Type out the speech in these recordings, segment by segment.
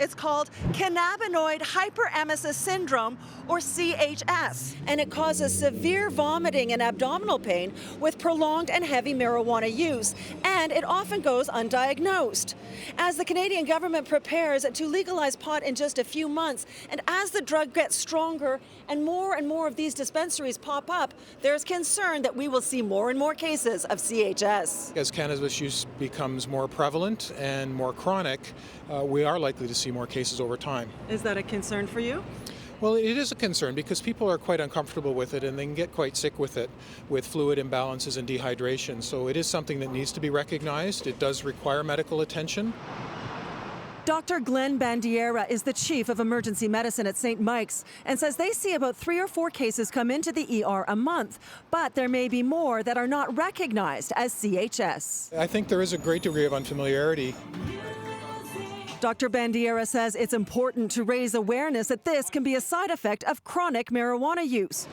It's called Cannabinoid hyperemesis syndrome, or CHS, and it causes severe vomiting and abdominal pain with prolonged and heavy marijuana use, and it often goes undiagnosed. As the Canadian government prepares to legalize pot in just a few months, and as the drug gets stronger and more of these dispensaries pop up, there's concern that we will see more and more cases of CHS. As cannabis use becomes more prevalent and more chronic, we are likely to see more cases over time. Is that a concern for you? Well, it is a concern because people are quite uncomfortable with it and they can get quite sick with it, with fluid imbalances and dehydration. So it is something that needs to be recognized. It does require medical attention. Dr. Glenn Bandiera is the chief of emergency medicine at St. Mike's and says they see about 3 or 4 cases come into the ER a month, but there may be more that are not recognized as CHS. I think there is a great degree of unfamiliarity. Dr. Bandiera says it's important to raise awareness that this can be a side effect of chronic marijuana use.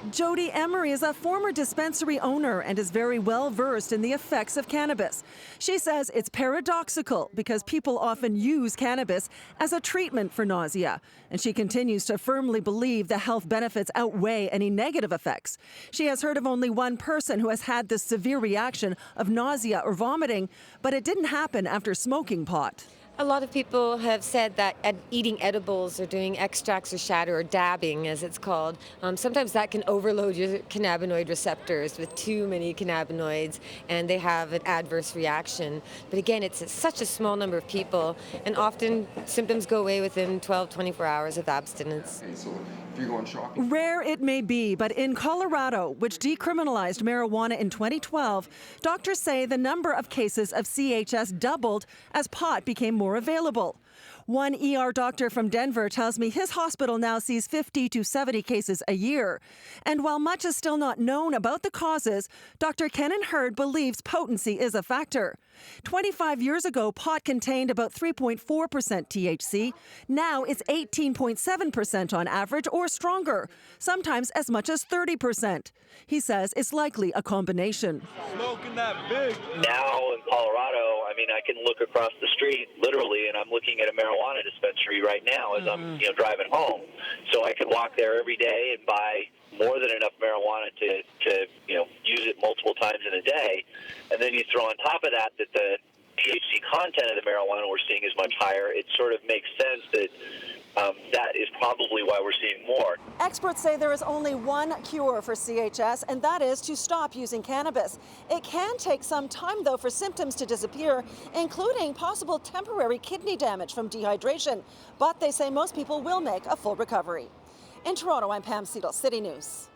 Jody Emery is a former dispensary owner and is very well versed in the effects of cannabis. She says it's paradoxical because people often use cannabis as a treatment for nausea. And she continues to firmly believe the health benefits outweigh any negative effects. She has heard of only one person who has had this severe reaction of nausea or vomiting, but it didn't happen after smoking pot. A lot of people have said that eating edibles or doing extracts or shatter or dabbing, as it's called, sometimes that can overload your cannabinoid receptors with too many cannabinoids, and they have an adverse reaction. But again, it's such a small number of people, and often symptoms go away within 12, 24 hours of abstinence. Okay, so if you're going shopping. Rare it may be, but in Colorado, which decriminalized marijuana in 2012, doctors say the number of cases of CHS doubled as pot became more available. One ER doctor from Denver tells me his hospital now sees 50 to 70 cases a year. And while much is still not known about the causes, Dr. Kenan Hurd believes potency is a factor. 25 years ago, pot contained about 3.4% THC. Now it's 18.7% on average or stronger, sometimes as much as 30%. He says it's likely a combination. Smoking that big. Now in Colorado, I mean, I can look across the street literally, and I'm looking at a marijuana dispensary right now as I'm driving home. So I could walk there every day and buy more than enough marijuana to use it multiple times in a day. And then you throw on top of that the THC content of the marijuana we're seeing is much higher. It sort of makes sense that that is probably why we're seeing more. Experts say there is only one cure for CHS, and that is to stop using cannabis. It can take some time, though, for symptoms to disappear, including possible temporary kidney damage from dehydration. But they say most people will make a full recovery. In Toronto, I'm Pam Seatle, City News.